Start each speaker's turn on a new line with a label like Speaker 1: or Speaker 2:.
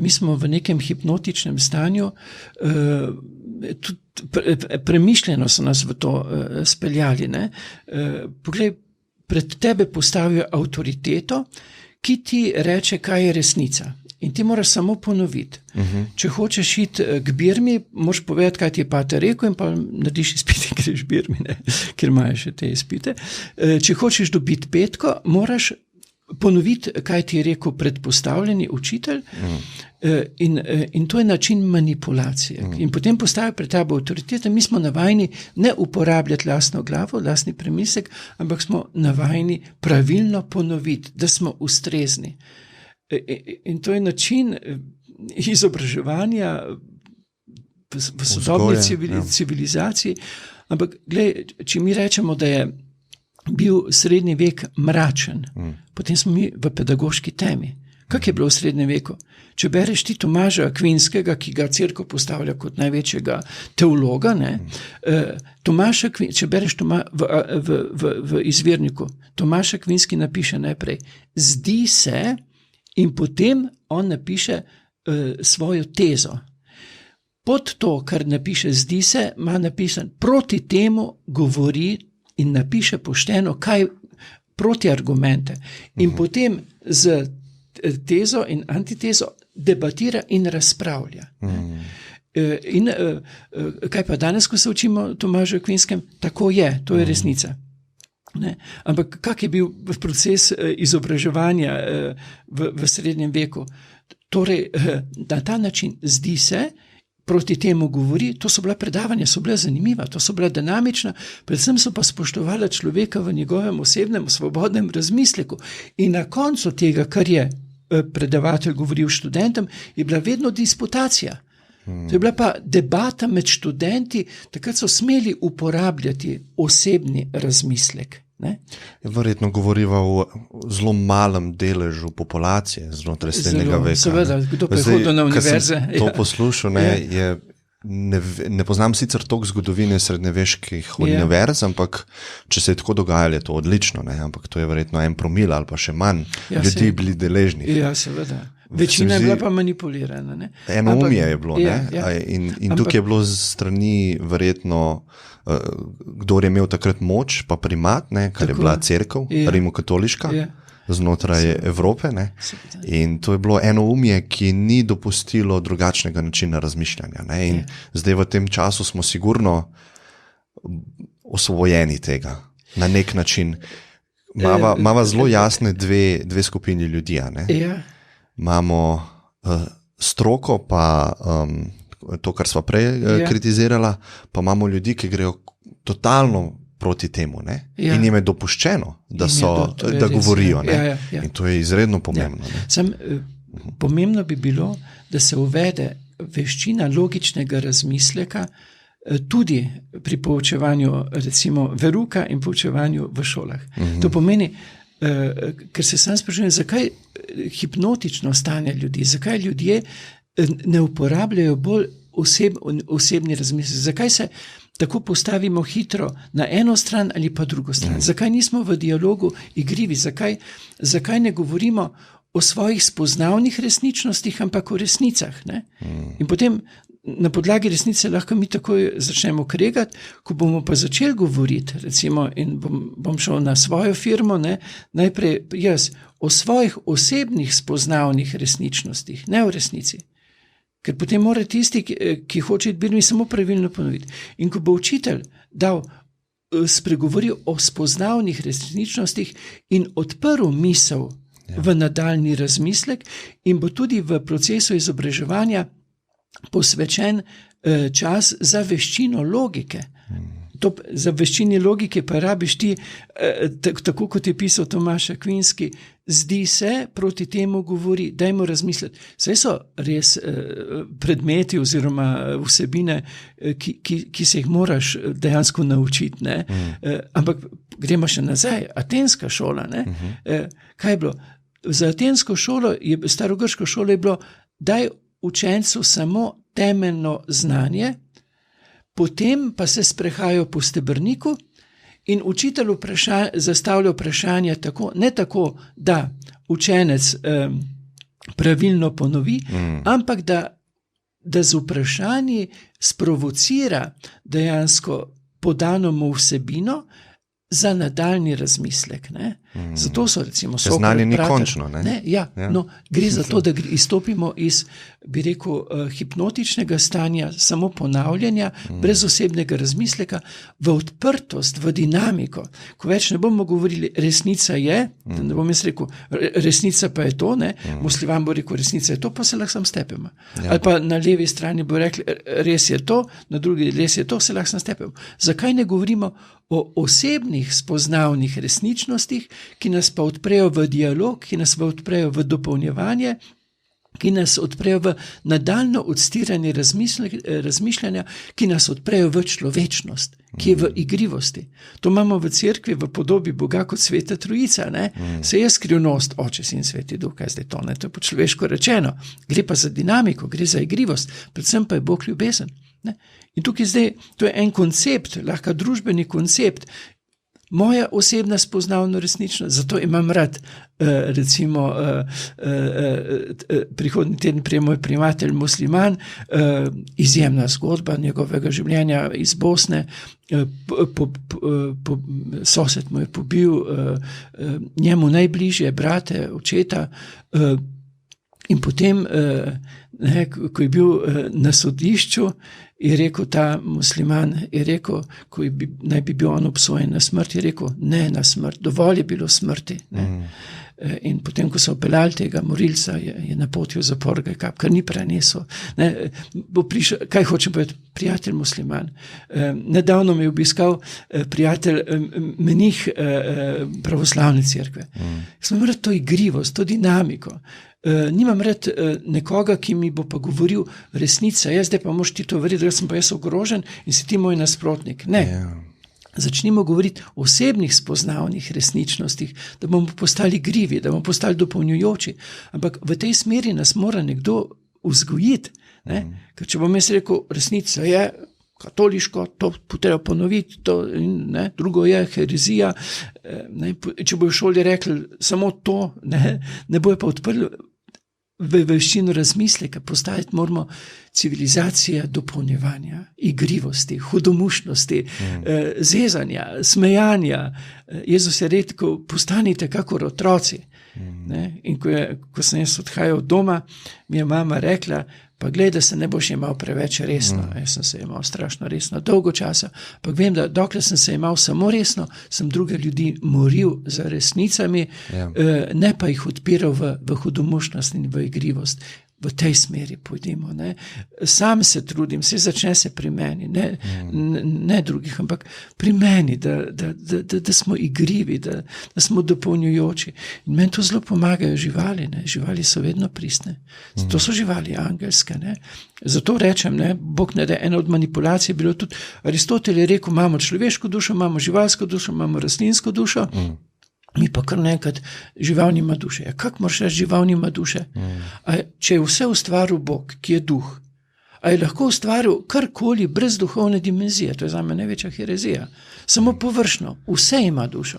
Speaker 1: mi smo v nekem hipnotičnem stanju, tudi premišljeno so nas v to speljali. Ne? Poglej, pred tebe postavijo avtoriteto, ki ti reče, kaj je resnica. In ti moraš samo ponoviti. Če hočeš iti k Birmi, moraš povedati, kaj ti je pater rekel, in pa narediš izpite, greš v Birmi, ne? Ker imajo še te izpite. Če hočeš dobiti petko, moraš ponoviti, kaj ti je rekel predpostavljeni učitelj, in to je način manipulacije. In potem postavi pred tabo avtoritete. Mi smo navajeni ne uporabljati lastno glavo, lastni premislek, ampak smo navajeni pravilno ponoviti, da smo ustrezni. In to je način izobraževanja v sodobni civilizaciji. Ampak, glej, če mi rečemo, da je bil srednji vek mračen, potem smo mi v pedagoški temi. Kak je bilo v srednjem veku? Če bereš ti Tomaža Akvinskega, ki ga cerkev postavlja kot največjega teologa, ne? Če bereš v izvirniku, Tomaž Akvinski napiše najprej, zdi se, in potem on napiše svojo tezo. Pod to, kar napiše zdi se, ima napisan proti temu govori in napiše pošteno, kaj proti argumente. In potem z tezo in antitezo debatira in razpravlja. In kaj pa danes, ko se učimo Tomažu Akvinskem, tako je, to je resnica. Ne? Ampak kak je bil proces izobraževanja v srednjem veku? Torej, na ta način zdi se, proti temu govori, to so bila predavanja, so bila zanimiva, to so bila dinamična, predvsem so pa spoštovala človeka v njegovem osebnem, svobodnem razmisleku. In na koncu tega, kar je predavatelj govoril študentom, je bila vedno disputacija. To je bila pa debata med študenti, takrat so smeli uporabljati osebni razmislek. Ne?
Speaker 2: Verjetno govoriva o zelo malem deležu populacije znotraj srednjega veka.
Speaker 1: Seveda, kdo pa je hodil na univerze.
Speaker 2: To poslušal, ne poznam sicer toliko zgodovine srednjeveških univerz, ampak če se je tako dogajalo, je to odlično, ne? Ampak to je verjetno 1 promil ali pa še manj ljudi bili deležni.
Speaker 1: Ja, seveda. Večina je bila pa manipulirana. Ne?
Speaker 2: Enoumje je bilo, in tukaj je bilo z strani verjetno, kdor je imel takrat moč, pa primat, ne, kar je bila cerkev, rimokatoliška, znotraj Evrope. Ne? In to je bilo enoumje, ki ni dopustilo drugačnega načina razmišljanja. Ne? In zdaj v tem času smo sigurno osvobojeni tega, na nek način. Mava zelo jasne dve skupini ljudi, ne? Imamo stroko, pa to, kar sva prej kritizirala, pa imamo ljudi, ki grejo totalno proti temu, ne? In jim je dopuščeno, da govorijo. Ne? In to je izredno pomembno.
Speaker 1: Pomembno bi bilo, da se uvede veščina logičnega razmisleka tudi pri poučevanju, recimo, veruka in poučevanju v šolah. To pomeni, ker se sam sprašujem, zakaj hipnotično stanje ljudi, zakaj ljudje ne uporabljajo bolj osebni razmislek, zakaj se tako postavimo hitro na eno stran ali pa drugo stran, zakaj nismo v dialogu igrivi, zakaj ne govorimo o svojih spoznavnih resničnostih, ampak o resnicah. Ne? In potem na podlagi resnice lahko mi takoj začnemo kregati, ko bomo pa začeli govoriti, recimo, in bom šel na svojo firmo, ne, najprej jaz o svojih osebnih spoznavnih resničnostih, ne o resnici. Ker potem mora tisti, ki hoče iti Birmi, samo pravilno ponoviti. In ko bo učitelj spregovoril o spoznavnih resničnostih in odprl misel v nadaljnji razmislek in bo tudi v procesu izobraževanja posvečen čas za veščino logike. Za veščini logike pa rabiš ti, tako kot je pisal Tomaž Akvinski, zdi se, proti temu govori, dajmo razmisliti. Saj so res predmeti oziroma vsebine, ki se jih moraš dejansko naučiti. Ne? Ampak gremo še nazaj, atenska šola. Ne? Kaj je bilo? Za atensko šolo, starogrško šolo je bilo, daj učencu samo temeljno znanje, potem pa se sprehajajo po stebrniku in učitelj zastavlja vprašanje tako, ne tako, da učenec pravilno ponovi, ampak da z vprašanji sprovocira dejansko podano mu vsebino za nadaljni razmislek. Zato so recimo
Speaker 2: znanje ni končno.
Speaker 1: Gre za to, da izstopimo iz, bi rekel, hipnotičnega stanja, samo ponavljanja, brez osebnega razmisleka, v odprtost, v dinamiko. Ko več ne bomo govorili, resnica je, ne bom jaz rekel, resnica pa je to, musliman bo rekel, resnica je to, pa se lahko sam stepemo. Ali pa na levi strani bo rekli, res je to, na drugi res je to, se lahko sam stepemo. Zakaj ne govorimo o osebnih spoznavnih resničnostih, ki nas pa odprejo v dialog, ki nas pa odprejo v dopolnjevanje, ki nas odprejo v nadaljno odstiranje razmišljanja, ki nas odprejo v človečnost, ki je v igrivosti. To imamo v cerkvi v podobi Boga kot Sveta Trojica. Se je skrivnost, Oče, Sin, Sveti Duh, kaj zdaj to? To je po človeško rečeno. Gre pa za dinamiko, gre za igrivost, predvsem pa je Bog ljubezen. In tukaj zdaj, to je en koncept, lahko družbeni koncept, moja osebna spoznavna resničnost, zato imam rad, recimo, prihodnji teden prije moj prijatelj musliman, izjemna zgodba njegovega življenja iz Bosne, sosed mu je pobil njemu najbližje brate, očeta, in potem, ko je bil na sodišču, je rekel ta musliman, je rekel, ko naj bi bil on obsojen na smrt, je rekel, ne na smrt, dovolj je bilo smrti. In potem, ko so opeljali tega morilca, je napotil v zapor, kar ni prenesel. Bo prišel, kaj hoče povedati, prijatelj musliman. Nedavno me je obiskal prijatelj menih pravoslavne cerkve. Sem rad to igrivost, to dinamiko. Nimam rad nekoga, ki mi bo pa govoril resnica, zdaj pa moš ti to verjeti, da sem pa jaz ogrožen in si ti moj nasprotnik. Ne. Začnimo govoriti o osebnih spoznavnih resničnostih, da bomo postali igrivi, da bomo postali dopolnjujoči. Ampak v tej smeri nas mora nekdo vzgojiti. Ker če bom jaz rekel, resnica je katoliško, to treba ponoviti, drugo je herezija. Če bojo v šoli rekli samo to, ne bojo pa odprli v veščino razmisleka, postajati moramo civilizacija dopolnjevanja, igrivosti, hudomušnosti, zezanja, smejanja. Jezus je rekel, postanite kakor otroci. In ko sem jaz odhajal od doma, mi je mama rekla, pa glej, da se ne boš imel preveč resno. Jaz sem se imel strašno resno dolgo časa, pa vem, da dokler sem se imel samo resno, sem druge ljudi moril za resnicami, ne pa jih odpiral v hudomušnost in v igrivost. V tej smeri pojdimo. Sam se trudim, se začne se pri meni, ne drugih, ampak pri meni, da smo igrivi, da smo dopolnjujoči. In meni to zelo pomagajo živali. Živali so vedno pristne. Zato so živali angelske. Zato rečem, Bog ne da, ena od manipulacij je bilo tudi, Aristotel je rekel, imamo človeško dušo, imamo živalsko dušo, imamo rastlinsko dušo, mi pa kar nekrat žival nima duše. Kako moraš reči, žival nima duše? Če je vse ustvaril Bog, ki je duh, a je lahko ustvaril karkoli brez duhovne dimenzije? To je zame največja herezija. Samo površno, vse ima dušo.